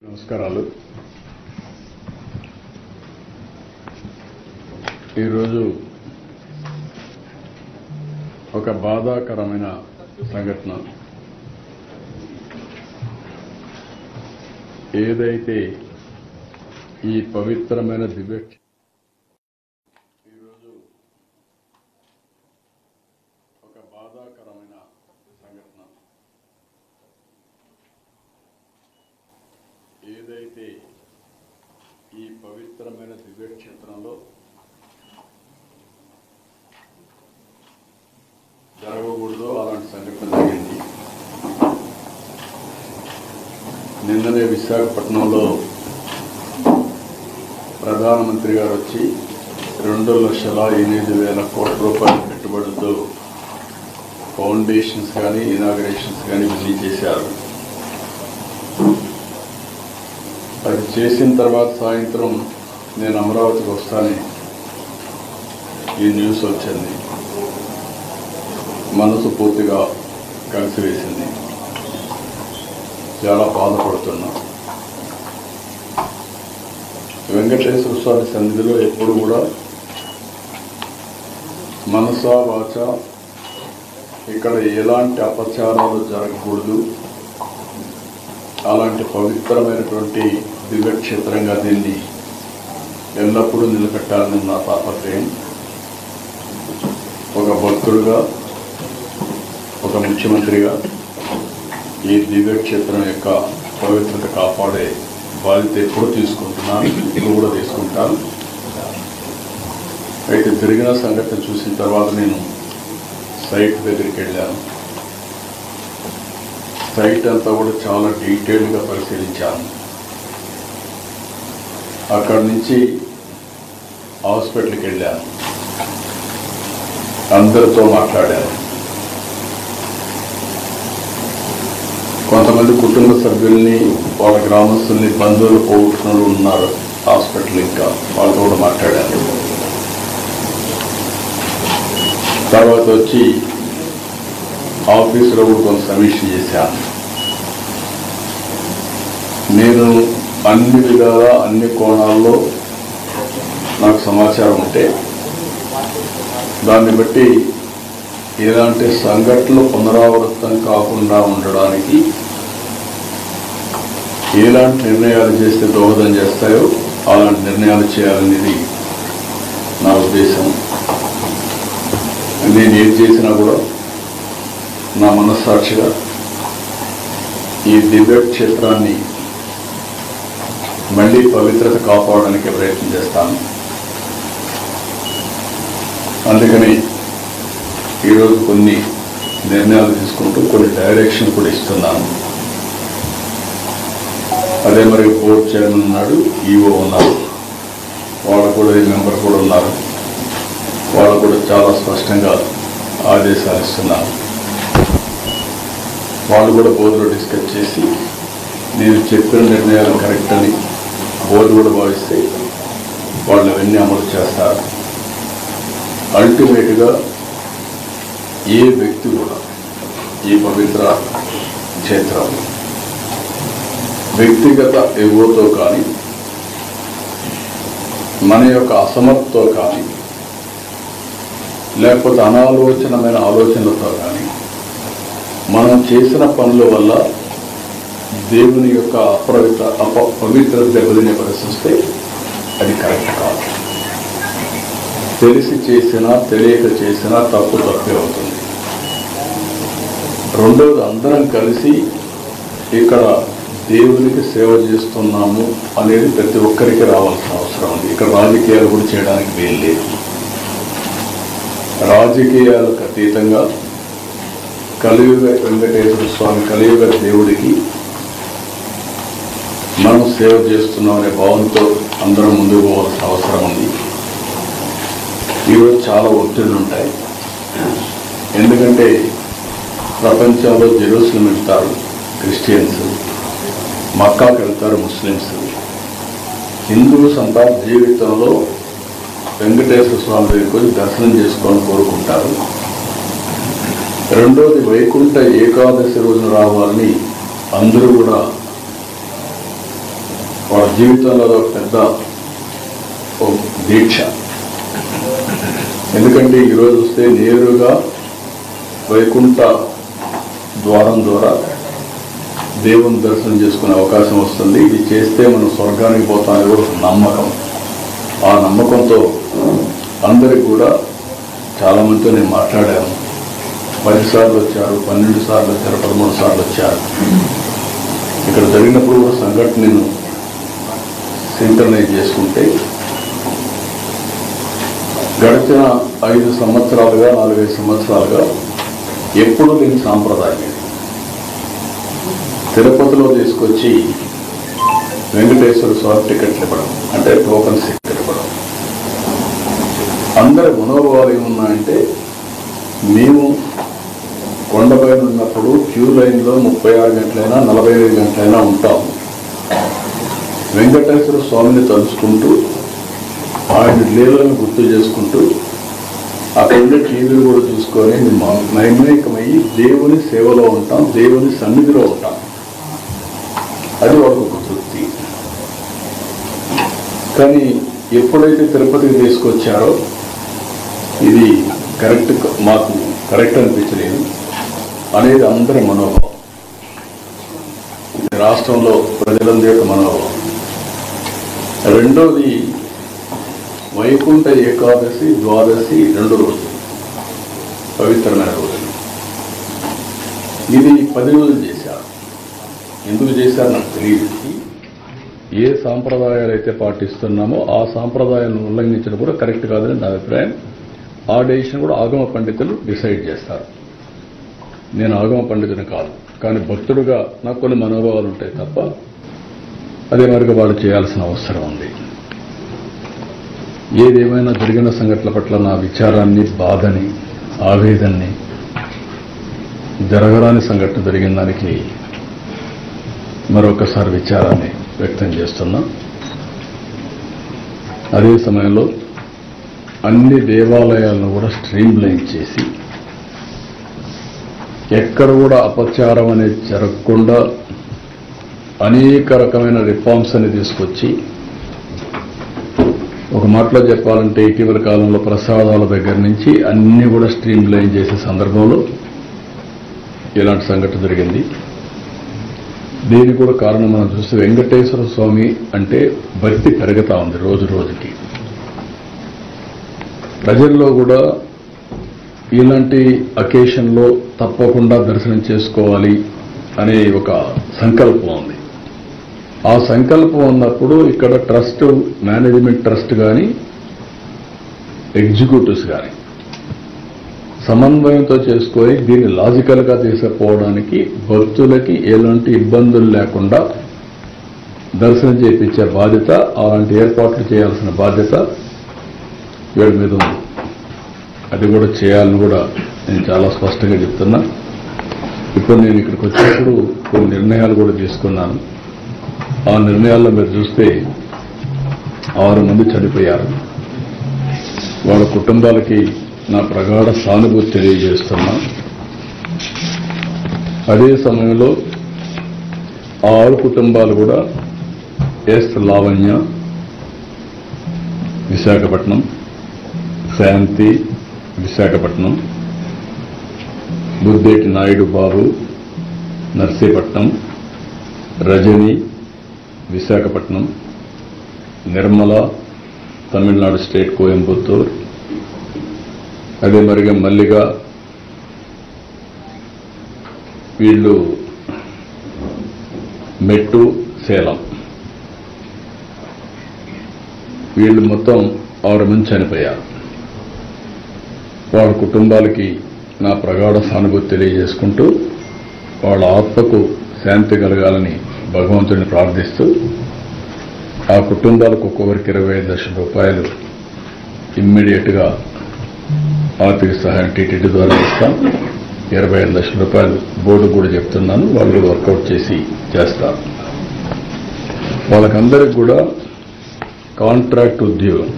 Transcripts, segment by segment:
నమస్కారాలు. ఈరోజు ఒక బాధాకరమైన సంఘటన. ఏదైతే ఈ పవిత్రమైన దివ్య ఈరోజు ఒక బాధాకరమైన సంఘటన. ఏదైతే ఈ పవిత్రమైన దివ్యక్షేత్రంలో జరగకూడదో అలాంటి సంఘటన జరిగింది. నిన్ననే విశాఖపట్నంలో ప్రధానమంత్రి గారు వచ్చి 2,08,000 కోట్ల రూపాయల పెట్టుబడులతో ఫౌండేషన్స్ కానీ ఇనాగరేషన్స్ కానీ విజీ చేశారు. అది చేసిన తర్వాత సాయంత్రం నేను అమరావతికి వస్తానే ఈ న్యూస్ వచ్చింది. మనసు పూర్తిగా కలిసివేసింది. చాలా బాధపడుతున్నా. వెంకటేశ్వర స్వామి సన్నిధిలో ఎప్పుడు కూడా మనసా వాచ ఇక్కడ ఎలాంటి అపచారాలు జరగకూడదు, అలాంటి పవిత్రమైనటువంటి దివ్యక్షేత్రంగా దీన్ని ఎల్లప్పుడూ నిలబెట్టాలని నా తాపత్రయం. ఒక భక్తుడుగా, ఒక ముఖ్యమంత్రిగా ఈ దివ్యక్షేత్రం యొక్క పవిత్రత కాపాడే బాధ్యత ఎప్పుడు తీసుకుంటున్నాను, ఇప్పుడు కూడా తీసుకుంటాను. అయితే జరిగిన సంఘటన చూసిన తర్వాత నేను సైట్ దగ్గరికి వెళ్ళాను. సైట్ అంతా కూడా చాలా డీటెయిల్గా పరిశీలించాను. అక్కడి నుంచి హాస్పిటల్కి వెళ్ళాను. అందరితో మాట్లాడాను. కొంతమంది కుటుంబ సభ్యుల్ని, వాళ్ళ గ్రామస్తుల్ని, బంధువులు పోగొట్టుకుని ఉన్నారు హాస్పిటల్. ఇంకా వాళ్ళతో కూడా మాట్లాడాను. తర్వాత వచ్చి ఆఫీసులో కూడా కొంత సమీక్ష చేశాను. నేను అన్ని విధాలా, అన్ని కోణాల్లో నాకు సమాచారం ఉంటే దాన్ని బట్టి ఎలాంటి సంఘటనలు పునరావృతం కాకుండా ఉండడానికి ఎలాంటి నిర్ణయాలు చేస్తే దోహదం చేస్తాయో అలాంటి నిర్ణయాలు చేయాలనేది నా ఉద్దేశం. నేను ఏం చేసినా కూడా నా మనస్సాక్షిగా ఈ దివ్యక్షేత్రాన్ని మళ్ళీ పవిత్రత కాపాడడానికి ప్రయత్నం చేస్తాను. అందుకని ఈరోజు కొన్ని నిర్ణయాలు తీసుకుంటూ కొన్ని డైరెక్షన్ కూడా ఇస్తున్నాను. అదే మరి బోర్డు చైర్మన్ ఉన్నాడు, ఈఓ ఉన్నారు, వాళ్ళు కూడా మెంబర్ కూడా ఉన్నారు. వాళ్ళు కూడా చాలా స్పష్టంగా ఆదేశాలు ఇస్తున్నారు. వాళ్ళు కూడా బోర్డులో డిస్కస్ చేసి నేను చెప్పిన నిర్ణయాలు కరెక్ట్ అని బోర్డు కూడా భావిస్తే వాళ్ళు అవన్నీ అమలు చేస్తారు. అల్టిమేట్గా ఏ వ్యక్తి కూడా ఈ పవిత్ర క్షేత్రం వ్యక్తిగత ఎగోతో కానీ, మన యొక్క అసమర్థతో కానీ, లేకపోతే అనాలోచనమైన ఆలోచనలతో కానీ మనం చేసిన పనుల వల్ల దేవుని యొక్క పవిత్రత దెబ్బతినే పరిస్థితి అది కరెక్ట్ కాదు. తెలిసి చేసినా తెలియక చేసినా తప్పే అవుతుంది. రెండవది, అందరం కలిసి ఇక్కడ దేవునికి సేవ చేస్తున్నాము అనేది ప్రతి ఒక్కరికి రావాల్సిన అవసరం ఉంది. ఇక్కడ రాజకీయాలు కూడా చేయడానికి వీలు లేదు. రాజకీయాలకు అతీతంగా కలియుగ వెంకటేశ్వర స్వామి, కలియుగ దేవుడికి మనం సేవ చేస్తున్నాం అనే భావంతో అందరం ముందుకు పోవాల్సిన అవసరం ఉంది. ఈరోజు చాలా ఒత్తిళ్లు ఉంటాయి. ఎందుకంటే ప్రపంచంలో జెరూసలేం వెళ్తారు క్రిస్టియన్స్, మక్కాకి వెళ్తారు ముస్లిమ్స్. హిందువుస్ అంతా జీవితంలో వెంకటేశ్వర స్వామి దగ్గరికి దర్శనం చేసుకొని కోరుకుంటారు. రెండోది, వైకుంఠ ఏకాదశి రోజున రావాలని అందరూ కూడా జీవితంలో ఒక పెద్ద దీక్ష. ఎందుకంటే ఈరోజు వస్తే నేరుగా వైకుంఠ ద్వారం ద్వారా దేవుని దర్శనం చేసుకునే అవకాశం వస్తుంది. ఇది చేస్తే మనం స్వర్గానికి పోతామని కూడా నమ్మకం. ఆ నమ్మకంతో అందరికి కూడా చాలామందితో నేను మాట్లాడాను. 10 సార్లు వచ్చారు, 12 సార్లు వచ్చారు, 13 సార్లు వచ్చారు. ఇక్కడ జరిగినప్పుడు కూడా సంఘటన నేను సింక్రనైజ్ చేసుకుంటే గడిచిన 5 సంవత్సరాలుగా 4-5 సంవత్సరాలుగా ఎప్పుడూ లేని సాంప్రదాయం ఇది. తిరుపతిలో తీసుకొచ్చి వెంకటేశ్వర స్వామి టికెట్లు ఇవ్వడం, అంటే టోకన్స్ ఇవ్వడం. అందరి మనోభావాలు ఏమున్నాయంటే, మేము కొండపైన ఉన్నప్పుడు క్యూ లైన్లో 36 గంటలైనా 45 గంటలైనా ఉంటాం. వెంకటేశ్వర స్వామిని తలుచుకుంటూ ఆయన లీలను గుర్తు చేసుకుంటూ అక్కడ టీవీలు కూడా చూసుకొని మేము నైమికమయ్యి దేవుని సేవలో ఉంటాం, దేవుని సన్నిధిలో ఉంటాం. అది ఒక తృప్తి. కానీ ఎప్పుడైతే తిరుపతికి తీసుకొచ్చారో ఇది మాకు కరెక్ట్ అనిపించలేదు అనేది అందరి మనోభావం. రాష్ట్రంలో ప్రజలందరి యొక్క మనోభావం. రెండోది వైకుంఠ ఏకాదశి, ద్వాదశి 2 రోజులు పవిత్రమైన రోజులు. ఇది 10 రోజులు చేశారు. ఎందుకు చేశారు నాకు తెలియదు. ఏ సాంప్రదాయాలు అయితే పాటిస్తున్నామో ఆ సాంప్రదాయాలను ఉల్లంఘించడం కూడా కరెక్ట్ కాదని నా అభిప్రాయం. ఆ డెసిషన్ కూడా ఆగమ పండితులు డిసైడ్ చేస్తారు. నేను ఆగమ పండితుని కాదు, కానీ భక్తుడుగా నాకు కొన్ని మనోభావాలు ఉంటాయి తప్ప అదే మరిగా వాళ్ళు చేయాల్సిన అవసరం ఉంది. ఏదేమైనా జరిగిన సంఘటనల పట్ల నా విచారాన్ని, బాధని, ఆవేదనని, జరగరాని సంఘటన జరిగిన దానికి మరొకసారి విచారాన్ని వ్యక్తం చేస్తున్నా. అదే సమయంలో అన్ని దేవాలయాలను కూడా స్ట్రీమ్లైన్ చేసి ఎక్కడ కూడా అపచారం అనేది జరగకుండా అనేక రకమైన రిఫార్మ్స్ అని తీసుకొచ్చి, ఒక మాటలో చెప్పాలంటే ఇటీవల కాలంలో ప్రసాదాల దగ్గర నుంచి అన్ని కూడా స్ట్రీమ్లైన్ చేసే సందర్భంలో ఇలాంటి సంఘటన జరిగింది. దీనికి కూడా కారణం మనం చూస్తే వెంకటేశ్వర స్వామి అంటే భక్తి పెరుగుతా ఉంది రోజు రోజుకి. ప్రజల్లో కూడా ఇలాంటి అకేషన్లో తప్పకుండా దర్శనం చేసుకోవాలి అనే ఒక సంకల్పం ఉంది. ఆ సంకల్పం ఉన్నప్పుడు ఇక్కడ ట్రస్ట్, మేనేజ్మెంట్ ట్రస్ట్ కానీ ఎగ్జిక్యూటివ్స్ కానీ సమన్వయంతో చేసుకొని దీన్ని లాజికల్గా తీసుకుపోవడానికి భక్తులకి ఎలాంటి ఇబ్బందులు లేకుండా దర్శనం చేయించే బాధ్యత, అలాంటి ఏర్పాట్లు చేయాల్సిన బాధ్యత వీళ్ళ మీద ఉంది. అది కూడా చేయాలని కూడా నేను చాలా స్పష్టంగా చెప్తున్నా. ఇప్పుడు నేను ఇక్కడికి వచ్చినప్పుడు కొన్ని నిర్ణయాలు కూడా తీసుకున్నాను. ఆ నిర్ణయాల్లో మీరు చూస్తే 6 మంది చనిపోయారు. వాళ్ళ కుటుంబాలకి నా ప్రగాఢ సానుభూతి తెలియజేస్తున్నా. అదే సమయంలో 6 కుటుంబాలు కూడా ఎస్ లావణ్య విశాఖపట్నం, శాంతి విశాఖపట్నం, బుద్ధేటి నాయుడు బాబు నర్సీపట్నం, రజని విశాఖపట్నం, నిర్మల తమిళనాడు స్టేట్ కోయంబత్తూర్, అదే మరిగా మల్లిగా వీళ్ళు మెట్టు సేలం. వీళ్ళు మొత్తం 6 మంది చనిపోయారు. వాళ్ళ కుటుంబాలకి నా ప్రగాఢ సానుభూతి తెలియజేసుకుంటూ వాళ్ళ ఆత్మకు శాంతి కలగాలని భగవంతుడిని ప్రార్థిస్తూ ఆ కుటుంబాలకు ఒక్కొక్కరికి 25 లక్షల రూపాయలు ఇమ్మీడియట్గా ఆర్థిక సహాయం టీటీడీ ద్వారా ఇస్తాం. 25 లక్షల రూపాయలు బోర్డు కూడా చెప్తున్నాను, వాళ్ళు కూడా వర్కౌట్ చేసి చేస్తారు. వాళ్ళకందరికి కూడా కాంట్రాక్ట్ ఉద్యోగం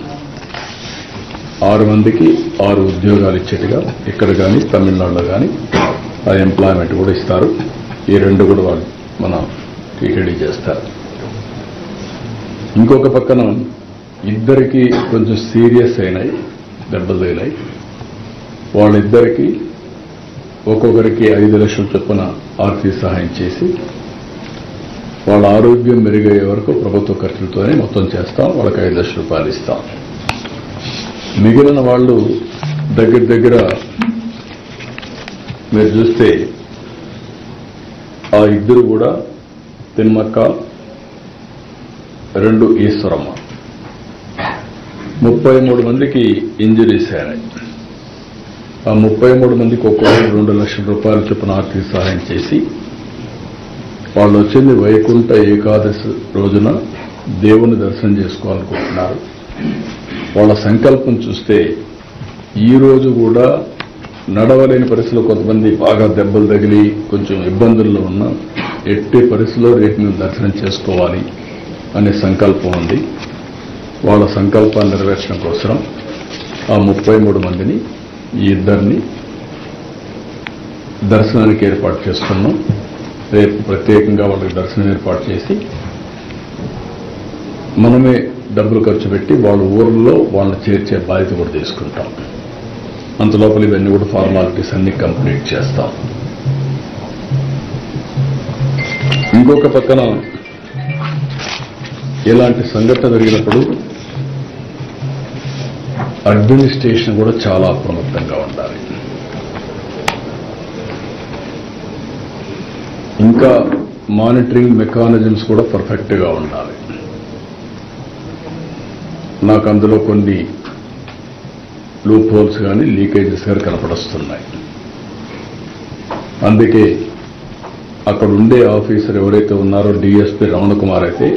6 మందికి 6 ఉద్యోగాలు ఇచ్చేట్టుగా ఇక్కడ కానీ తమిళనాడులో కానీ ఆ ఎంప్లాయ్మెంట్ కూడా ఇస్తారు. ఈ 2 కూడా వాళ్ళు మన టీటీడీ చేస్తారు. ఇంకొక పక్కన ఇద్దరికి కొంచెం సీరియస్ అయినాయి, దెబ్బలు తగిలాయి. వాళ్ళిద్దరికీ ఒక్కొక్కరికి 5 లక్షల చొప్పున ఆర్థిక సహాయం చేసి వాళ్ళ ఆరోగ్యం మెరుగయ్యే వరకు ప్రభుత్వ ఖర్చులతోనే మొత్తం చేస్తాం. వాళ్ళకి 5 లక్షల రూపాయలు ఇస్తాం. మిగిలిన వాళ్ళు దగ్గర మీరు చూస్తే ఆ ఇద్దరు కూడా తిమ్మక్క, 2 ఈశ్వరమ్మ, 33 మందికి ఇంజరీస్ అయినాయి. ఆ 33 మందికి ఒక్కొక్కరు 2 లక్షల రూపాయల చొప్పున ఆర్థిక సహాయం చేసి వాళ్ళు వచ్చింది వైకుంఠ ఏకాదశి రోజున దేవుని దర్శనం చేసుకోవాలనుకుంటున్నారు. వాళ్ళ సంకల్పం చూస్తే ఈ రోజు కూడా నడవలేని పరిస్థితుల్లో కొంతమంది బాగా దెబ్బలు తగిలి కొంచెం ఇబ్బందుల్లో ఉన్న ఎట్టి పరిస్థితుల్లో రేపు మేము దర్శనం చేసుకోవాలి అనే సంకల్పం ఉంది. వాళ్ళ సంకల్పాన్ని నెరవేర్చడం కోసం ఆ 33 మందిని, ఈ ఇద్దరిని దర్శనానికి ఏర్పాటు చేస్తున్నాం. రేపు ప్రత్యేకంగా వాళ్ళకి దర్శనం ఏర్పాటు చేసి మనమే డబ్బులు ఖర్చు పెట్టి వాళ్ళ ఊర్లో వాళ్ళని చేర్చే బాధ్యత కూడా తీసుకుంటాం. అంతలోపల ఇవన్నీ కూడా ఫార్మాలిటీస్ అన్ని కంప్లీట్ చేస్తాం. ఇంకొక పక్కన ఇలాంటి సంఘటన జరిగినప్పుడు అడ్మినిస్ట్రేషన్ కూడా చాలా అప్రమత్తంగా ఉండాలి. ఇంకా మానిటరింగ్ మెకానిజమ్స్ కూడా పర్ఫెక్ట్గా ఉండాలి. నాకు అందులో కొన్ని లూప్ హోల్స్ కానీ లీకేజెస్ కానీ కనపడొస్తున్నాయి. అందుకే అక్కడ ఉండే ఆఫీసర్ ఎవరైతే ఉన్నారో డిఎస్పీ రమణ కుమార్ అయితే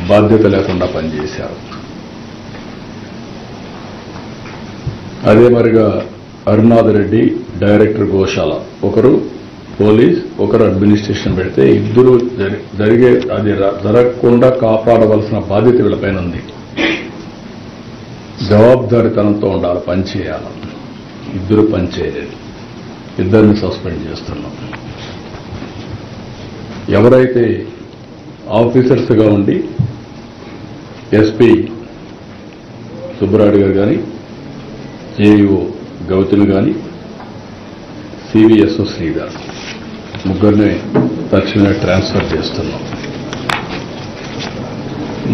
బాధ్యత లేకుండా పనిచేశారు. అదే మరిగా అరుణాథ్ రెడ్డి డైరెక్టర్ గోశాల, ఒకరు పోలీస్, ఒకరు అడ్మినిస్ట్రేషన్ పెడితే ఇద్దరు జరిగే అది జరగకుండా కాపాడవలసిన బాధ్యత వీళ్ళపైన ఉంది. జవాబుదారీతనంతో ఉండాలి, పనిచేయాలి. ఇద్దరు పనిచేయలేదు, ఇద్దరిని సస్పెండ్ చేస్తున్నాం. ఎవరైతే ఆఫీసర్స్గా ఉండి ఎస్పీ సుబ్బరాయుడు గారు కానీ, జేఈఓ గౌతులు కానీ, సివిఎస్ఓ శ్రీధర్ ముగ్గురిని తక్షణమే ట్రాన్స్ఫర్ చేస్తున్నాం.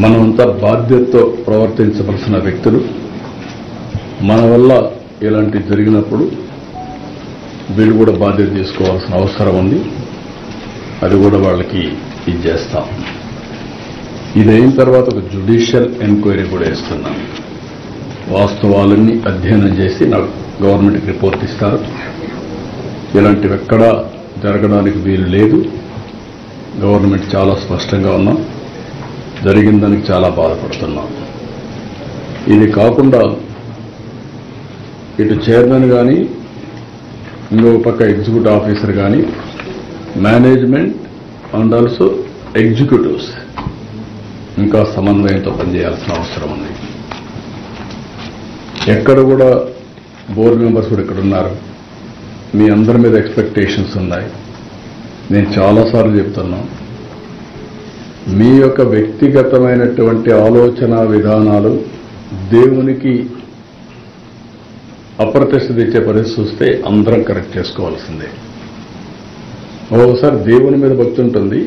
మనమంతా బాధ్యతతో ప్రవర్తించవలసిన వ్యక్తులు. మన వల్ల ఇలాంటి జరిగినప్పుడు వీళ్ళు కూడా బాధ్యత తీసుకోవాల్సిన అవసరం ఉంది. అది కూడా వాళ్ళకి ఇది చేస్తాం. ఇది అయిన తర్వాత ఒక జ్యుడిషియల్ ఎంక్వైరీ కూడా ఇస్తున్నాం. వాస్తవాలన్నీ అధ్యయనం చేసి నాకు గవర్నమెంట్కి రిపోర్ట్ ఇస్తారు. ఇలాంటివి ఎక్కడా జరగడానికి వీలు లేదు. గవర్నమెంట్ చాలా స్పష్టంగా ఉన్నాం. జరిగిన దానికి చాలా బాధపడుతున్నాం. ఇది కాకుండా ఇటు చైర్మన్ కానీ, ఇంకొక పక్క ఎగ్జిక్యూటివ్ ఆఫీసర్ కానీ, మేనేజ్మెంట్ అండ్ ఆల్సో ఎగ్జిక్యూటివ్స్ ఇంకా సమన్వయంతో పనిచేయాల్సిన అవసరం ఉంది. ఎక్కడ కూడా బోర్డు మెంబర్స్ కూడా ఇక్కడ ఉన్నారు. మీ అందరి మీద ఎక్స్పెక్టేషన్స్ ఉన్నాయి. నేను చాలాసార్లు చెప్తున్నా, మీ యొక్క వ్యక్తిగతమైనటువంటి ఆలోచన విధానాలు దేవునికి అప్రతిష్ట తెచ్చే పరిస్థితి వస్తే అందరం కరెక్ట్ చేసుకోవాల్సిందే. ఓసారి దేవుని మీద భక్తి ఉంటుంది,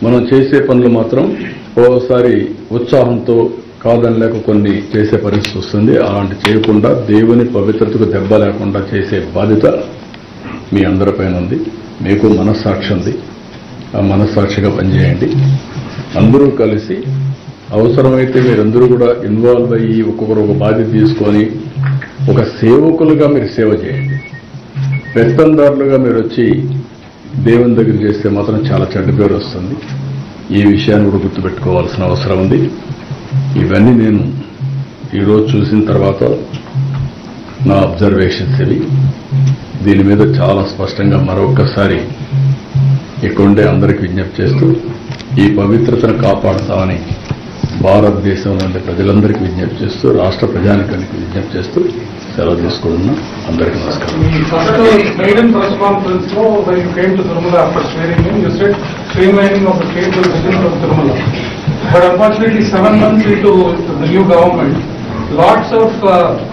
మనం చేసే పనులు మాత్రం ఓసారి ఉత్సాహంతో కాదనలేక కొన్ని చేసే పరిస్థితి వస్తుంది. అలాంటి చేయకుండా దేవుని పవిత్రతకు దెబ్బ లేకుండా చేసే బాధ్యత మీ అందరిపైన ఉంది. మీకు మనస్సాక్షి ఉంది. ఆ మనస్సాక్షిగా పనిచేయండి. అందరూ కలిసి అవసరమైతే మీరందరూ కూడా ఇన్వాల్వ్ అయ్యి ఒక్కొక్కరు ఒక బాధ్యత తీసుకొని ఒక సేవకులుగా మీరు సేవ చేయండి. పెత్తందారులుగా మీరు వచ్చి దేవుని దగ్గర చేస్తే మాత్రం చాలా చెడ్డ పేరు వస్తుంది. ఈ విషయాన్ని కూడా గుర్తుపెట్టుకోవాల్సిన అవసరం ఉంది. ఇవన్నీ నేను ఈరోజు చూసిన తర్వాత నా అబ్జర్వేషన్స్ ఇవి. దీని మీద చాలా స్పష్టంగా మరొకసారి ఇక్కడుండే అందరికీ విజ్ఞప్తి చేస్తూ ఈ పవిత్రతను కాపాడుతామని భారతదేశంలో ఉండే ప్రజలందరికీ విజ్ఞప్తి చేస్తూ, రాష్ట్ర ప్రజానికానికి విజ్ఞప్తి చేస్తూ సెలవు తీసుకుంటున్నా. అందరికీ నమస్కారం. Streamlining of the state will begin from Tirumala. But unfortunately, 7 months into the new government, lots of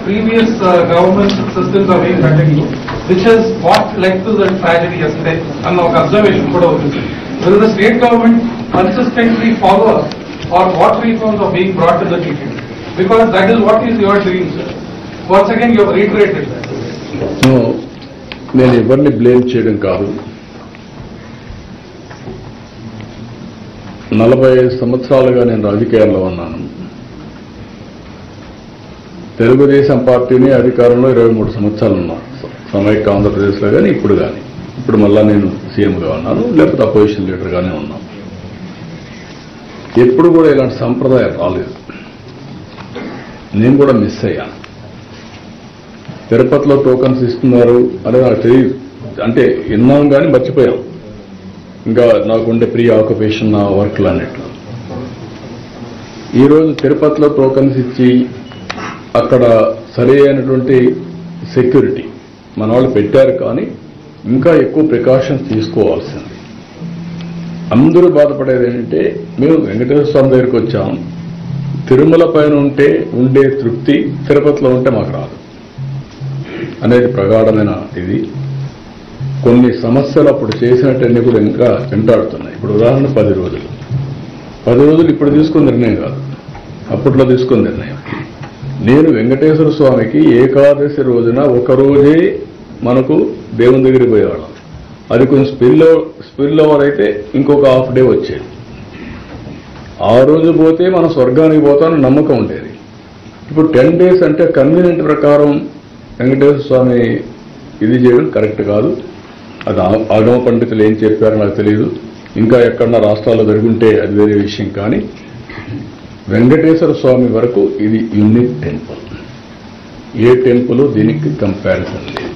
previous government systems are being continued, which has what led to the tragedy yesterday. And our observation could have been, will the state government consistently follow up or what reforms are being brought to the TTD? Because that is what is your dream, sir. Once again, you have reiterated that. No, నేను ఎవరిని blame చేయడం కాదు. 45 సంవత్సరాలుగా నేను రాజకీయాల్లో ఉన్నాను. తెలుగుదేశం పార్టీని అధికారంలో 23 సంవత్సరాలు ఉన్నాను. సమైక్య ఆంధ్రప్రదేశ్లో కానీ ఇప్పుడు మళ్ళా నేను సీఎంగా ఉన్నాను, లేకపోతే అపోజిషన్ లీడర్గానే ఉన్నాను. ఎప్పుడు కూడా ఇలాంటి సంప్రదాయం రాలేదు. నేను కూడా మిస్ అయ్యాను. తిరుపతిలో టోకన్స్ ఇస్తున్నారు అనేది నాకు తెలియదు, అంటే విన్నాం కానీ మర్చిపోయాం. ఇంకా నాకుండే ప్రీ ఆక్యుపేషన్ నా వర్క్లు అన్నట్లు. ఈరోజు తిరుపతిలో టోకన్స్ ఇచ్చి అక్కడ సరి అయినటువంటి సెక్యూరిటీ మన వాళ్ళు పెట్టారు, కానీ ఇంకా ఎక్కువ ప్రికాషన్స్ తీసుకోవాల్సింది. అందరూ బాధపడేది ఏంటంటే, మేము వెంకటేశ్వర స్వామి దగ్గరికి వచ్చాం, తిరుమల పైన ఉండే తృప్తి తిరుపతిలో ఉంటే మాకు రాదు అనేది ప్రగాఢమైన ఇది. కొన్ని సమస్యలు అప్పుడు చేసినట్టన్నీ కూడా ఇంకా వెంటాడుతున్నాయి. ఇప్పుడు ఉదాహరణ 10 రోజులు ఇప్పుడు తీసుకున్న నిర్ణయం కాదు, అప్పట్లో తీసుకున్న నిర్ణయం. నేను వెంకటేశ్వర స్వామికి ఏకాదశి రోజున ఒకరోజే మనకు దేవుని దగ్గరికి పోయేవాళ్ళం. అది కొంచెం స్పిల్ ఓవర్ అయితే ఇంకొక హాఫ్ డే వచ్చేది. ఆ రోజు పోతే మనం స్వర్గానికి పోతామని నమ్మకం ఉండేది. ఇప్పుడు 10 days అంటే కన్వీనియంట్ ప్రకారం వెంకటేశ్వర స్వామి ఇది చేయడం కరెక్ట్ కాదు. అది ఆగమ పండితులు ఏం చెప్పారో నాకు తెలియదు. ఇంకా ఎక్కడన్నా రాష్ట్రాల్లో జరుగుంటే అది వేరే విషయం. కానీ వెంకటేశ్వర స్వామి వరకు ఇది యూనిక్ టెంపుల్. ఏ టెంపుల్ దీనికి కంపారిజన్ లేదు.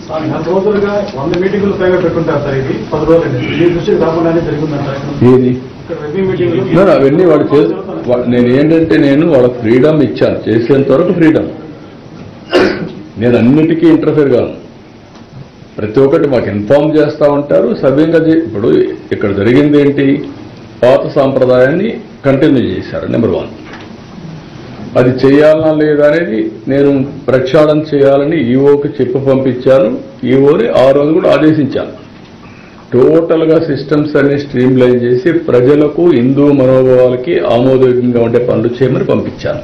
ఏది అవన్నీ నేను వాళ్ళకి ఫ్రీడమ్ ఇచ్చాను, చేసేంత వరకు ఫ్రీడమ్. నేను అన్నిటికీ ఇంటర్ఫేర్ కాను. ప్రతి ఒక్కటి మాకు ఇన్ఫార్మ్ చేస్తూ ఉంటారు సవ్యంగా. ఇప్పుడు ఇక్కడ జరిగింది ఏంటి, పాత సాంప్రదాయాన్ని కంటిన్యూ చేశారు. నెంబర్ 1, అది చేయాలన్నా లేదా అనేది నేను ప్రక్షాళన చేయాలని ఈఓకి చెప్పి పంపించాను. ఈఓని ఆ రోజు కూడా ఆదేశించాను. టోటల్గా సిస్టమ్స్ అన్ని స్ట్రీమ్ లైన్ చేసి ప్రజలకు హిందూ మనోభావాలకి ఆమోదయోగ్యంగా ఉండే పనులు చేయమని పంపించాను.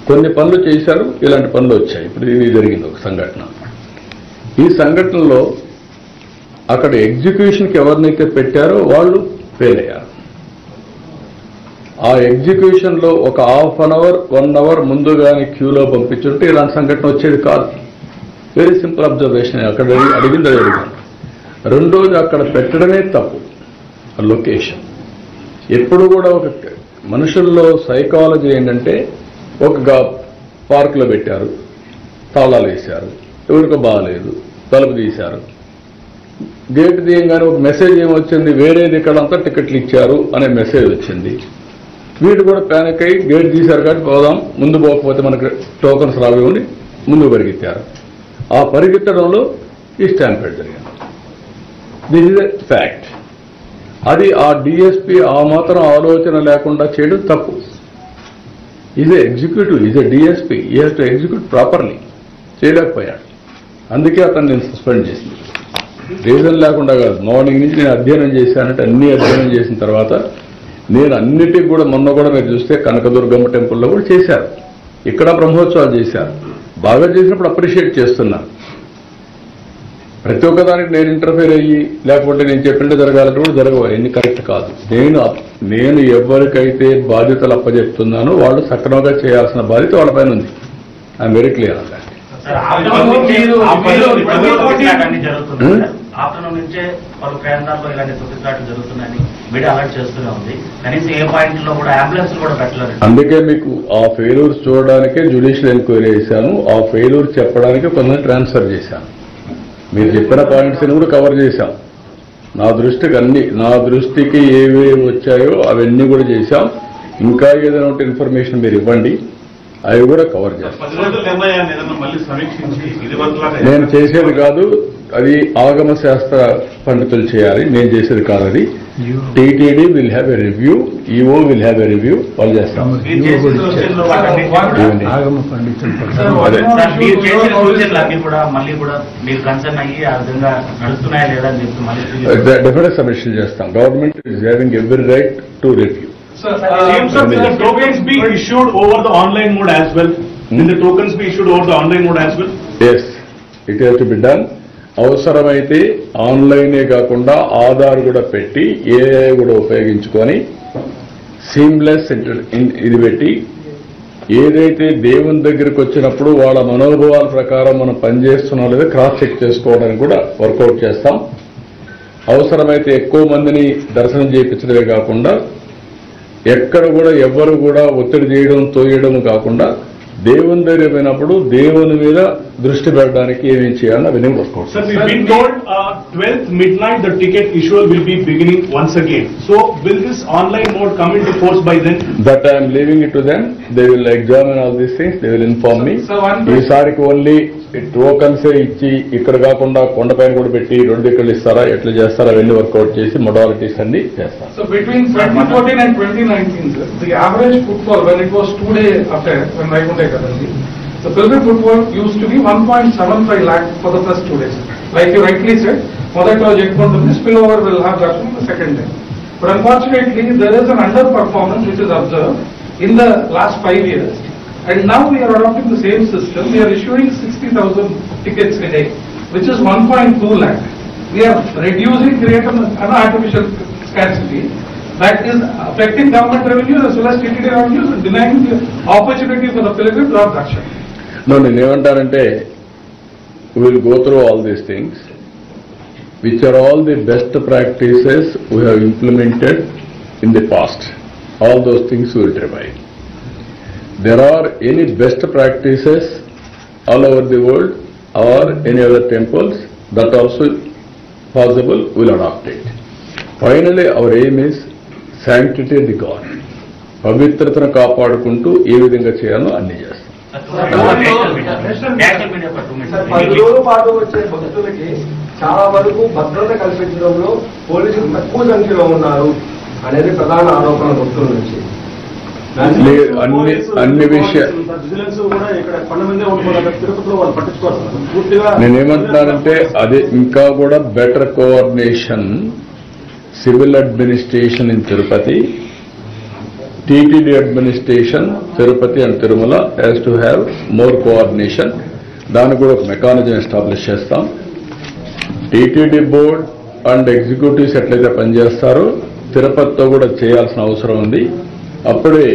కొన్ని పనులు చేశారు, ఇలాంటి పనులు వచ్చాయి. ఇప్పుడు ఇది జరిగింది ఒక సంఘటన. ఈ సంఘటనలో అక్కడ ఎగ్జిక్యూషన్కి ఎవరినైతే పెట్టారో వాళ్ళు ఫెయిల్ అయ్యారు. ఆ ఎగ్జిక్యూషన్లో ఒక ½ అవర్ 1 అవర్ ముందుగానే క్యూలో పంపించుంటే ఇలాంటి సంఘటన వచ్చేది కాదు. Very simple observation. అక్కడ అడిగింది అది అడిగాను. రెండోది, అక్కడ పెట్టడమే తప్పు లొకేషన్. ఎప్పుడు కూడా ఒక మనుషుల్లో సైకాలజీ ఏంటంటే, ఒక పార్కులో పెట్టారు, తాళాలు వేశారు, ఎవరికో బాగాలేదు, తలుపు తీశారు, గేట్ తీయంగానే ఒక మెసేజ్ ఏమొచ్చింది, వేరేది ఇక్కడంతా టికెట్లు ఇచ్చారు అనే మెసేజ్ వచ్చింది. వీడు కూడా ప్యానిక్ అయ్యి గేట్ తీశారు కాబట్టి పోదాం, ముందు పోకపోతే మనకు టోకన్స్ రావేమని ముందుకు పరిగెత్తారు. ఆ పరిగెత్తడంలో ఈ స్టాంపేడ్ జరిగింది. This is a fact. అది ఆ డిఎస్పీ ఆ మాత్రం ఆలోచన లేకుండా చేయడం తప్పు. Is a executive, is a DSP, ఈ హ్యాస్ టు ఎగ్జిక్యూట్ ప్రాపర్లీ. చేయలేకపోయాడు. అందుకే అతను నేను సస్పెండ్ చేసింది. రీజన్ లేకుండా కాదు. మార్నింగ్ నుంచి నేను అధ్యయనం చేశానంటే అన్ని అధ్యయనం చేసిన తర్వాత నేను అన్నిటికీ కూడా మొన్న కూడా మీరు చూస్తే కనకదుర్గమ్మ టెంపుల్లో కూడా చేశారు, ఇక్కడ బ్రహ్మోత్సవాలు చేశారు. బాగా చేసినప్పుడు అప్రిషియేట్ చేస్తున్నాను. ప్రతి ఒక్కదానికి నేను ఇంటర్ఫేర్ అయ్యి లేకపోతే నేను చెప్పినట్టు జరగాలంటే కూడా జరగవు. ఎన్ని కరెక్ట్ కాదు. నేను ఎవరికైతే బాధ్యతలు అప్పచెప్తున్నానో వాళ్ళు సక్రమంగా చేయాల్సిన బాధ్యత వాళ్ళపైన ఉంది. ఐఎమ్ వెరీ క్లియర్ అన్నమాట. ఆఫ్టర్నూన్ నుంచే పలు కేంద్రాల్లో ఇలాంటి తొక్కిసలాట్లు జరుగుతున్నాయని మీడియా అలర్ట్ చేస్తూనే ఉంది. కనీసం ఏ పాయింట్ లో కూడా అంబులెన్స్ కూడా పెట్టలేదు. అందుకే మీకు ఆ ఫెయిల్యూర్స్ చూడడానికే జ్యుడిషియల్ ఎంక్వైరీ చేశాను. ఆ ఫెయిల్యూర్ చెప్పడానికి కొంచెం ట్రాన్స్ఫర్ చేశాను. మీరు చెప్పిన పాయింట్స్ కూడా కవర్ చేశాం. నా దృష్టికి ఏవేవి వచ్చాయో అవన్నీ కూడా చేశాం. ఇంకా ఏదైనా ఉంటే ఇన్ఫర్మేషన్ మీరు ఇవ్వండి, అవి కూడా కవర్ చేస్తాం. నేను చేసేది కాదు. అది ఆగమ శాస్త్ర పండితులు చేయాలి, నేను చేసేది కాదు. అది TTD will have a review, EO will have a review, వాళ్ళు చేస్తాం. ఆగమ పండితులు మీరు చేసిన సూచనలు అన్ని కూడా మళ్ళీ కూడా మీరు కన్సర్న్ అయ్యి ఆ విధంగా నడుస్తున్నాయా లేదా అని చెప్పి మళ్ళీ డెఫినెట్ సబ్మిషన్ చేస్తాం. Government is having every right to review. Will the tokens be issued over the online mode as well? Will the tokens be issued over the online mode as well? Yes, it has to be done. అవసరమైతే ఆన్లైనే కాకుండా ఆధార్ కూడా పెట్టి AI కూడా ఉపయోగించుకొని seamless ఇది పెట్టి ఏదైతే దేవుని దగ్గరికి వచ్చినప్పుడు వాళ్ళ మనోభావాల ప్రకారం మనం పనిచేస్తున్నాం లేదా క్రాస్ చెక్ చేసుకోవడానికి కూడా వర్కౌట్ చేస్తాం. అవసరమైతే ఎక్కువ మందిని దర్శనం చేయించడమే కాకుండా ఎక్కడ కూడా ఎవ్వరు కూడా ఒత్తిడి చేయడం తోయడం కాకుండా దేవుని దగ్గర పోయినప్పుడు దేవుని మీద దృష్టి పెట్టడానికి ఏమేం చేయాలని అవన్నీ work out. Sir, we've been told 12th midnight the ticket issual will be beginning once again. So will this online mode come into force by then? That I am leaving it to them. They will examine all these things. They will inform me. ఈసారికి only టోకన్సే ఇచ్చి ఇక్కడ కాకుండా కొండపైన కూడా పెట్టి 2 దిక్కులు ఇస్తారా, ఎట్లా చేస్తారా, అవన్నీ వర్కౌట్ చేసి మొడాలిటీస్ అన్ని చేస్తారు. So between 2014 and 2019, sir, the average footfall when it was 2-day affair, when Vaikunta Ekadasi, the pilgrim footfall used to be 1.75 lakh for the first 2 days. Like you rightly said, మొదట్లో చెప్పుకుంటుంది spillover will have that on the second day. But unfortunately, there is an underperformance which is observed in the last 5 years. And now we are adopting the same system. We are issuing 60,000 tickets a day, which is 1.2 lakh. We are reducing, creating an artificial scarcity that is affecting government revenues as well as TTD revenues and denying the opportunity for the pilgrim to have darshan. No, నేనేమంటానంటే we will go through all these things, which are all the best practices we have implemented in the past. All those things we will revive. There are any best practices all over the world or any other temples that also possible, we will adopt it. Finally, our aim is sanctity of the God. పవిత్రతను కాపాడుకుంటూ ఏ విధంగా చేయాలో అన్ని చేస్తాం. 10 రోజుల పాటు వచ్చే భక్తులకి చాలా వరకు భద్రత కల్పించడంలో పోలీసులు తక్కువ సంఖ్యలో ఉన్నారు అనేది ప్రధాన ఆరోపణ భక్తుల నుంచి. అన్ని విషయాలు నేనేమంటున్నానంటే అదే ఇంకా కూడా better coordination civil administration in Tirupati, TTD administration Tirupati and Tirumala has to have more coordination. దానికి కూడా ఒక మెకానిజం ఎస్టాబ్లిష్ చేస్తాం. టీటీడీ బోర్డ్ అండ్ ఎగ్జిక్యూటివ్స్ ఎట్లయితే పనిచేస్తారో తిరుపతితో కూడా చేయాల్సిన అవసరం ఉంది. అప్పుడే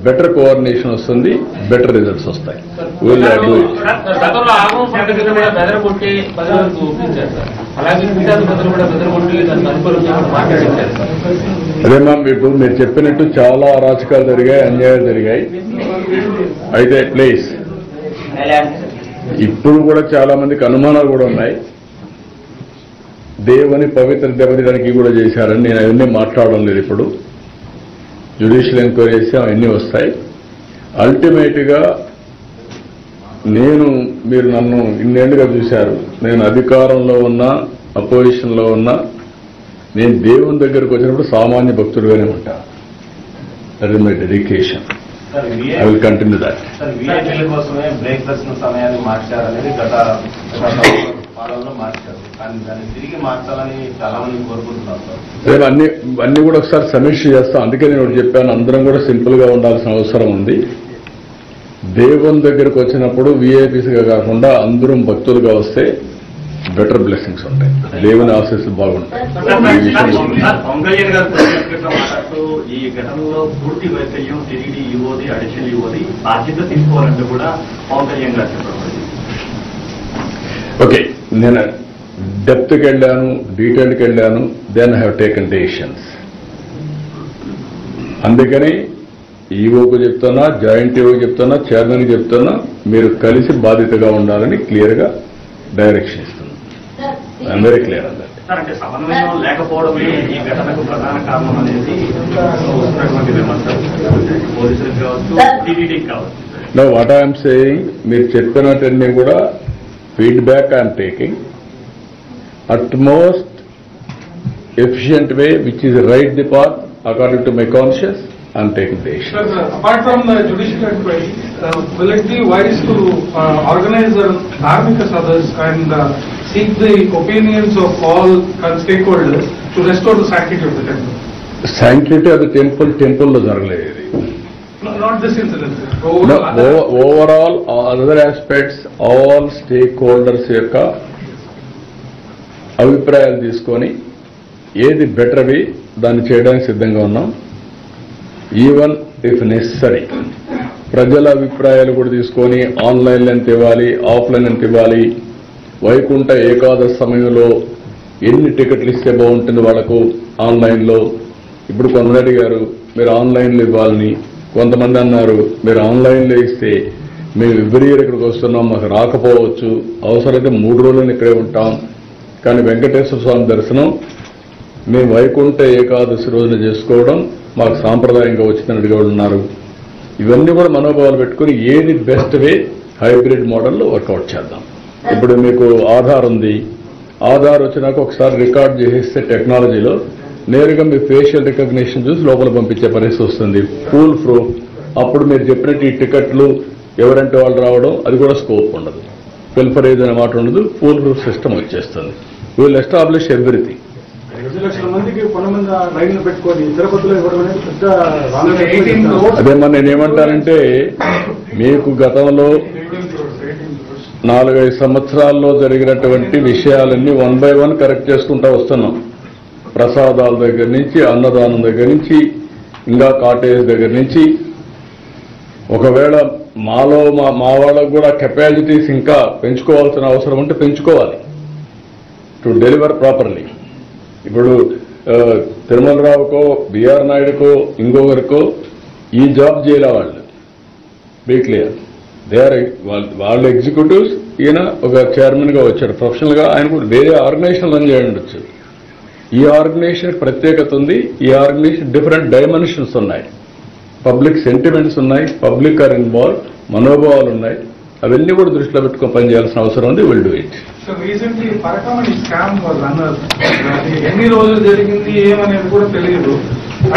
బెటర్ కోఆర్డినేషన్ వస్తుంది, బెటర్ రిజల్ట్స్ వస్తాయి. అదేమా ఇప్పుడు మీరు చెప్పినట్టు చాలా అరాచకాలు జరిగాయి, అన్యాయాలు జరిగాయి. అయితే ప్లీజ్ ఇప్పుడు కూడా చాలా మందికి అనుమానాలు కూడా ఉన్నాయి. దేవుని పవిత్ర దెబ్బతీయడానికి కూడా చేశారని నేను అవన్నీ మాట్లాడడం లేదు. ఇప్పుడు జ్యుడిషియల్ ఎంక్వైరీ చేసి అవన్నీ వస్తాయి. అల్టిమేట్గా మీరు నన్ను ఇన్నేళ్లుగా చూశారు. నేను అధికారంలో ఉన్నా అపోజిషన్లో ఉన్నా నేను దేవుని దగ్గరకు వచ్చినప్పుడు సామాన్య భక్తుడుగానే ఉంటా. That is my dedication. I will continue that. వీఐపీల కోసమే బ్రేక్ఫాస్ట్ సమయాన్ని మార్చారనేది గత పాలనలో మార్చారు, కానీ దాన్ని తిరిగి మార్చాలని చాలా మంది కోరుకుంటున్నారు సార్. అన్ని కూడా ఒకసారి సమీక్ష చేస్తాం. అందుకే నేను ఒకటి చెప్పాను, అందరం కూడా సింపుల్ గా ఉండాల్సిన అవసరం ఉంది. దేవుని దగ్గరకు వచ్చినప్పుడు వీఐపీస్గా కాకుండా అందరం భక్తులుగా వస్తే బెటర్ బ్లెస్సింగ్స్ ఉంటాయి, దేవుని ఆశీస్సులు బాగుంటాయి. ఈ ఘటనలో పూర్తి వైకల్యం టీటీడీ ఈవోది, అడిషనల్ ఈవోది బాధ్యత తీసుకోవాలంటే కూడా పవన్ కళ్యాణ్ గారు చెప్పడం. ఓకే, నేను డెప్త్కి వెళ్ళాను, డీటెయిల్కి వెళ్ళాను, then I have taken decisions. అందుకని ఈవోకు చెప్తున్నా, జాయింట్ ఈవోకి చెప్తున్నా, చైర్మన్కి చెప్తున్నా, మీరు కలిసి బాధ్యతగా ఉండాలని క్లియర్గా డైరెక్షన్ ఇస్తున్నాను. I'm very clear an that. అంటే సమన్వయం లేకపోవడమే ఈ ఘటనకు ప్రధాన కారణం అనేది వస్తున్నటువంటి విమర్శలు, పోలీసులకు కావచ్చు, టీటీడీకి కావచ్చు. నో, వాట్ ఐఎమ్ సేయింగ్, మీరు చెప్పినట్టన్నీ కూడా feedback I'm taking. utmost efficient way, which is right the path according to my conscience, I am taking the issue. Sir, apart from the judicial inquiry, will it be wise to organize dharmika sabhas and seek the opinions of all stakeholders to restore the sanctity of the temple? Sanctity of the temple lo jaragaledu. No, not this incident, sir. No, overall, other aspects, all stakeholders యొక్క అభిప్రాయాలు తీసుకొని ఏది బెటర్వి దాన్ని చేయడానికి సిద్ధంగా ఉన్నాం. Even if necessary ప్రజల అభిప్రాయాలు కూడా తీసుకొని ఆన్లైన్లో ఎంత ఇవ్వాలి, ఆఫ్లైన్ ఎంత ఇవ్వాలి, వైకుంఠ ఏకాదశి సమయంలో ఎన్ని టికెట్లు ఇస్తే బాగుంటుంది వాళ్ళకు ఆన్లైన్లో. ఇప్పుడు కొంతమంది అడిగారు మీరు ఆన్లైన్లో ఇవ్వాలని, కొంతమంది అన్నారు మీరు ఆన్లైన్లో ఇస్తే మేము ఎవ్రీ ఇయర్ ఇక్కడికి వస్తున్నాం, మాకు రాకపోవచ్చు, అవసరమైతే 3 రోజులు ఇక్కడే ఉంటాం, కానీ వెంకటేశ్వర స్వామి దర్శనం మేము వైకుంఠ ఏకాదశి రోజున చేసుకోవడం మాకు సాంప్రదాయంగా వచ్చిందని ఉన్నారు. ఇవన్నీ కూడా మనోభావాలు పెట్టుకుని ఏది బెస్ట్ వే హైబ్రిడ్ మోడల్లో వర్కౌట్ చేద్దాం. ఇప్పుడు మీకు ఆధార్ ఉంది, ఆధార్ వచ్చినాక ఒకసారి రికార్డ్ చేసేస్తే టెక్నాలజీలో నేరుగా మీ ఫేషియల్ రికగ్నిషన్ చూసి లోపల పంపించే పరిస్థితి వస్తుంది. Full proof. అప్పుడు మీరు చెప్పినట్టు ఈ టికెట్లు ఎవరంటే వాళ్ళు రావడం అది కూడా స్కోప్ ఉండదు, పిల్ఫరేజ్ అనే మాట ఉండదు, ఫుల్ ప్రూఫ్ సిస్టమ్ వచ్చేస్తుంది. Will establish everything. 2 లక్షల మందికి కొంతమంది లైన్లు పెట్టుకొని తిరుపతిలో ఇవ్వడం అనేది పెద్ద అదే మరి నేనేమంటానంటే మీకు గతంలో 4-5 సంవత్సరాల్లో జరిగినటువంటి విషయాలన్నీ 1 by 1 కరెక్ట్ చేసుకుంటా వస్తున్నాం. ప్రసాదాల దగ్గర నుంచి, అన్నదానం దగ్గర నుంచి, ఇంకా కాటేజ్ దగ్గర నుంచి. ఒకవేళ మాలో మా వాళ్ళకు కూడా కెపాసిటీస్ ఇంకా పెంచుకోవాల్సిన అవసరం ఉంటే పెంచుకోవాలి టు డెలివర్ ప్రాపర్లీ. ఇప్పుడు తిరుమలరావుకో, బిఆర్ నాయుడుకో, ఇంకొకరికో ఈ జాబ్ చేయలే వాళ్ళు. Be clear. వాళ్ళ ఎగ్జిక్యూటివ్స్, ఈయన ఒక చైర్మన్గా వచ్చాడు ప్రొఫెషనల్గా. ఆయన కూడా వేరే ఆర్గనైజేషన్ రన్ చేయండి ఉండొచ్చు. ఈ ఆర్గనైజేషన్ ప్రత్యేకత ఉంది. ఈ ఆర్గనైజేషన్ డిఫరెంట్ డైమెన్షన్స్ ఉన్నాయి, పబ్లిక్ సెంటిమెంట్స్ ఉన్నాయి, పబ్లిక్ ఆర్ ఇన్వాల్వ్, మనోభావాలు ఉన్నాయి. అవన్నీ కూడా దృష్టిలో పెట్టుకొని పనిచేయాల్సిన అవసరం ఉంది. Will do it. So recently Parakamani scam was unearth. ఎన్ని రోజులు జరిగింది ఏమనేది కూడా తెలియదు.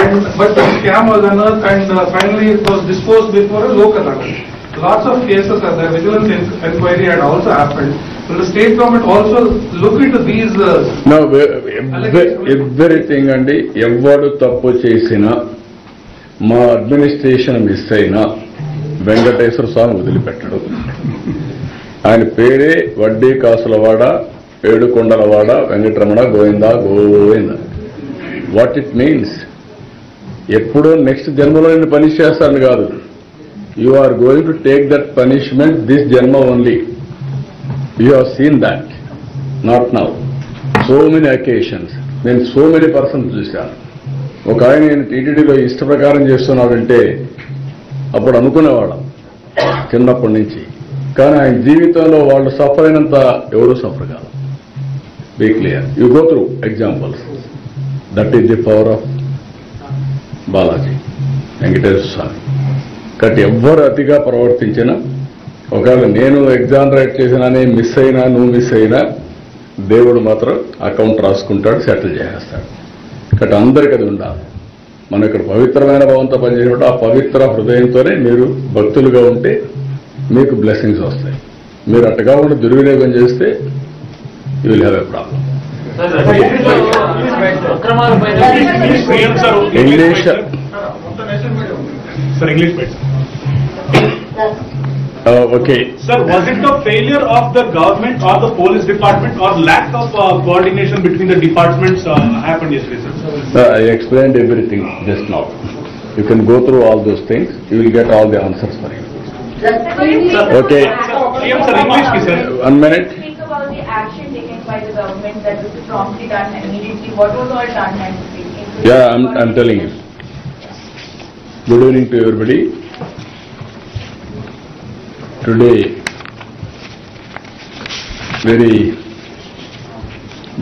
And but scam was unearth and finally it was dispose before local unearth. Lots of cases are there. Vigilance inquiry had also happened. Will the state government also look into these? No, everything అండి. ఎవరు తప్పు చేసినా, మా administration miss అయినా వెంకటేశ్వర స్వామి వదిలిపెట్టడు. ఆయన పేరే వడ్డీ కాసులవాడ, ఏడుకొండలవాడ, Venkataramana, Govinda Govinda. What it means, ఎప్పుడో నెక్స్ట్ జన్మలో నేను పనిష్ చేస్తాను కాదు. You are going to take that punishment this Janma only. You have seen that, not now. So many occasions, నేను so many persons చూశాను. ఒక ఆయన నేను టీటీడీలో ఇష్ట ప్రకారం చేస్తున్నాడంటే అప్పుడు అనుకునేవాళ్ళం చిన్నప్పటి నుంచి. కానీ ఆయన జీవితంలో వాళ్ళు సఫర్ అయినంత ఎవరూ సఫర్ కాదు. Be clear. You go through examples. That is the power of Balaji Venkateswara Swami. కాబట్టి ఎవ్వరు అతిగా ప్రవర్తించినా, ఒకవేళ నేను ఎగ్జామ్ రైట్ చేసినానే మిస్ అయినా, నువ్వు మిస్ అయినా, దేవుడు మాత్రం అకౌంట్ రాసుకుంటాడు, సెటిల్ చేసేస్తాడు. కాబట్టి అందరికీ అది ఉండాలి. మనం ఇక్కడ పవిత్రమైన భావంతో పనిచేసినప్పుడు ఆ పవిత్ర హృదయంతోనే మీరు భక్తులుగా ఉంటే మీకు బ్లెస్సింగ్స్ వస్తాయి. మీరు అట్టగా ఉండి దుర్వినియోగం చేస్తే you will have a problem. English okay. Sir, was it the failure of the government or the police department or lack of coordination between the departments happened yesterday, sir? I explained everything just now. You can go through all those things. You will get all the answers for you. Okay. Sir, English ki sir. 1 minute. Speak about the action taken by the government that was promptly done immediately. What was all done and speaking? Yeah, I'm telling you. Good evening to everybody. Today, very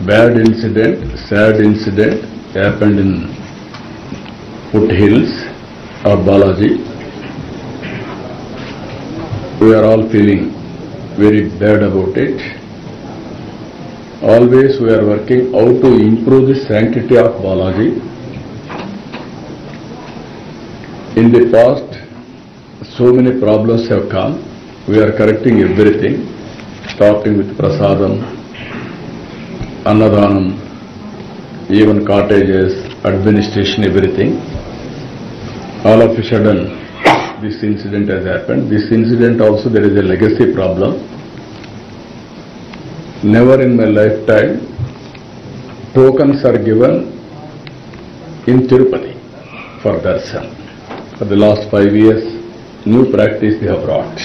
bad incident, sad incident happened in foothills of Balaji. We are all feeling very bad about it. Always we are working how to improve the sanctity of Balaji. In the past, so many problems have come. We are correcting everything, starting with Prasadam, Annadanam, even cottages, administration, everything. All of a sudden, this incident has happened. This incident also, there is a legacy problem. Never in my lifetime, tokens are given in Tirupati for darshan. For the last 5 years, new practice they have brought.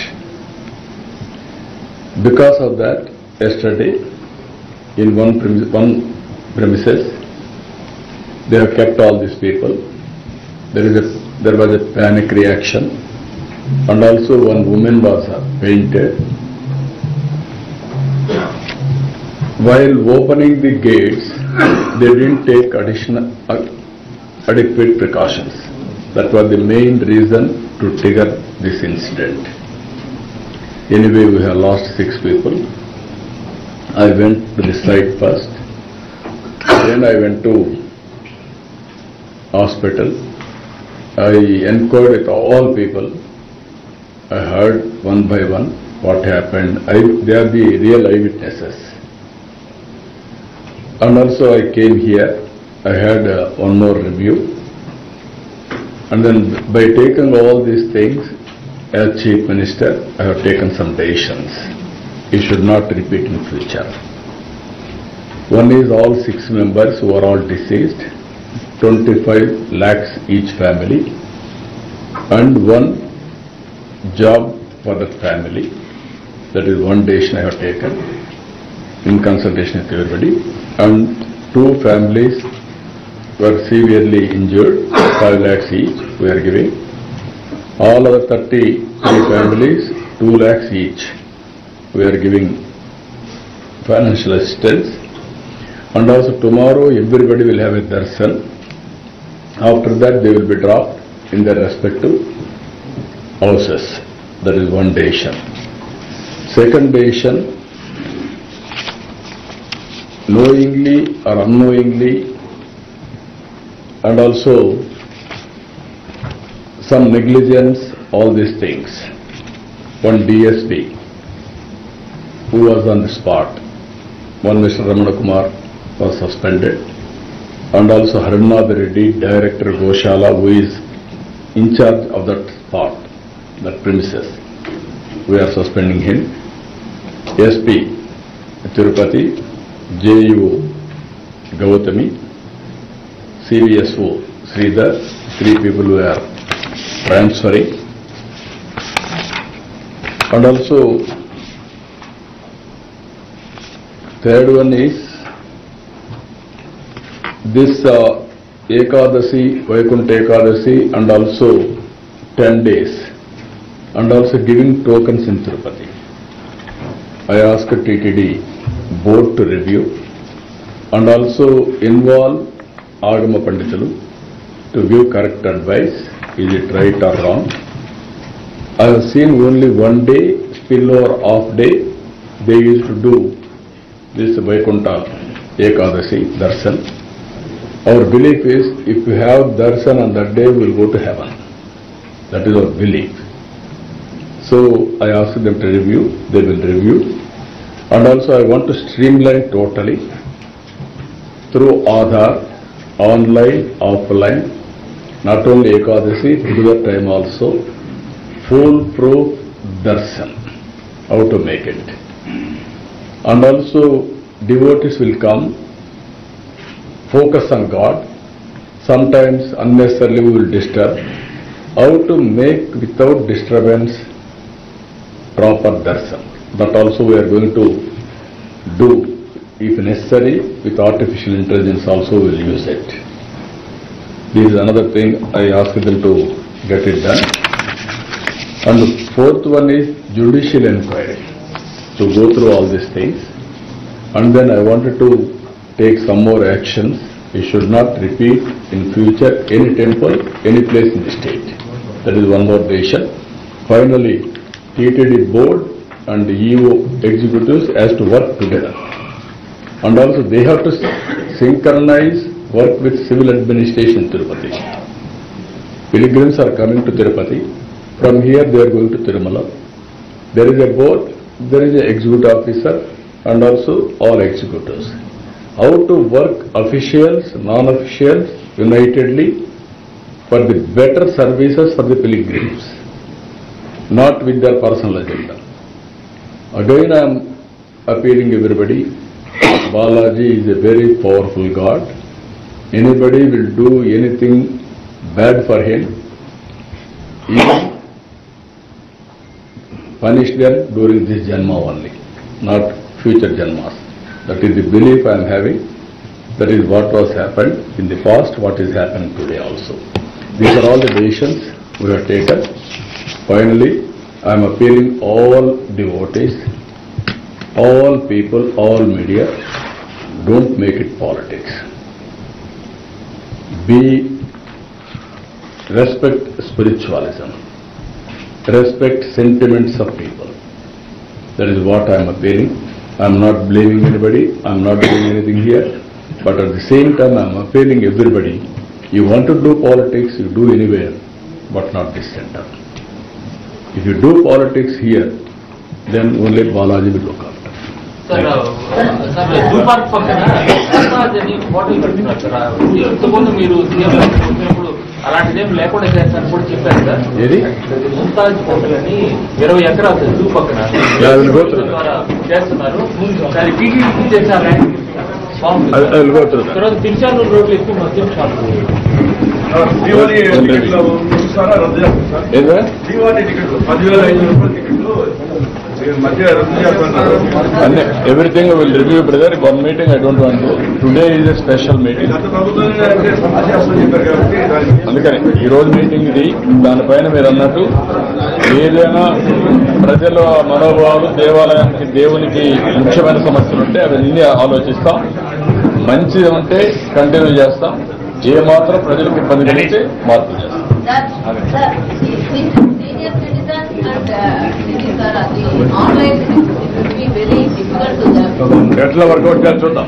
Because of that, yesterday, in one premises, they have kept all these people. There was a panic reaction, and also one woman was fainted. While opening the gates, they didn't take adequate precautions. That was the main reason to trigger this incident. Anyway, we have lost 6 people. I went to the site first, then I went to hospital. I inquired with all people. I heard one by one what happened. They are the real eyewitnesses. And also I came here, I had one more review. And then by taking all these things, as Chief Minister, I have taken some decisions. It should not repeat in future. One is all 6 members who are all deceased, 25 lakhs each family, and 1 job for that family. That is one decision I have taken in consultation with everybody. And 2 families were severely injured, 5 lakhs each we are giving. All other 33 families, 2 lakhs each we are giving financial assistance. And also tomorrow everybody will have a darshan. After that they will be dropped in their respective houses. That is one decision. Second decision, knowingly or unknowingly, and also some negligence, all these things. One DSP who was on the spot, one Mr. Ramana Kumar was suspended, and also Harnath Reddy, Director Goshala, who is in charge of that spot, that premises. We are suspending him. SP Tirupati, JU Gautami, CVSO Sridhar, 3 people who are transferring. And also third one is this Ekadasi, Vaikuntha Ekadasi, and also 10 days, and also giving tokens in Tirupati. I asked TTD board to review and also involve Agama Panditulu to give correct advice. Is it right or wrong? I have seen only 1 day, spillover off day, they used to do this Vaikuntha Ekadasi darshan. Our belief is if we have darshan on that day, we will go to heaven. That is our belief. So I asked them to review, they will review. And also I want to streamline totally through Aadhaar, online, offline, not only Ekadasi, regular time also, foolproof darshan, how to make it. And also devotees will come, focus on God, sometimes unnecessarily we will disturb, how to make without disturbance proper darshan. That also we are going to do, if necessary, with artificial intelligence also we will use it. This is another thing I asked them to get it done. And the 4th one is judicial inquiry, to go through all these things. And then I wanted to take some more actions. We should not repeat in future any temple, any place in the state. That is one more decision. Finally, TTD board and the EO executives has to work together. And also they have to synchronize work with civil administration Tirupati. Pilgrims are coming to Tirupati. From here they are going to Tirumala. There is a board, there is an executive officer and also all executives. How to work officials, non-officials unitedly for the better services for the pilgrims, not with their personal agenda. Again I am appealing everybody, Balaji is a very powerful God. Anybody will do anything bad for him, even punish them during this Janma only, not future Janmas. That is the belief I am having. That is what was happened in the past, what is happening today also. These are all the decisions we have taken. Finally, I am appealing all devotees, all people, all media, don't make it politics. Respect spiritualism, respect sentiments of people. That is what I am appealing. I am not blaming anybody, I am not doing anything here, but at the same time I am appealing everybody. You want to do politics, you do anywhere, but not this center. If you do politics here, then only Balaji will look after. Zoo park పక్కన hotel పెడుతున్నారు sir. ఇంతకుముందు మీరు CM వచ్చినప్పుడు అలాంటిదేం లేకుండా చేస్తారని కూడా చెప్పారు సార్. ఏది ముంతాజ్ హోటల్ అని 20 ఎకరాలు జూ పక్కన చేస్తున్నారు. దాని టీటీడీ చేశారు. తర్వాత తిరుచానూరు రోడ్లు ఎక్కువ మద్యం షాపులు. Everything will review, brother. One meeting I don't want to. Today is a special meeting. అందుకని ఈరోజు మీటింగ్ ఇది. దానిపైన మీరు అన్నట్టు ఏదైనా ప్రజల మనోభావాలు, దేవాలయానికి దేవునికి ముఖ్యమైన సమస్యలు ఉంటే అవన్నీ ఆలోచిస్తాం. మంచిది ఉంటే కంటిన్యూ చేస్తాం. ఏ మాత్రం ప్రజలకు ఇబ్బంది కలిగితే మార్పులు చేస్తాం. ఎట్లా వర్కౌట్ చేయాలి చూద్దాం.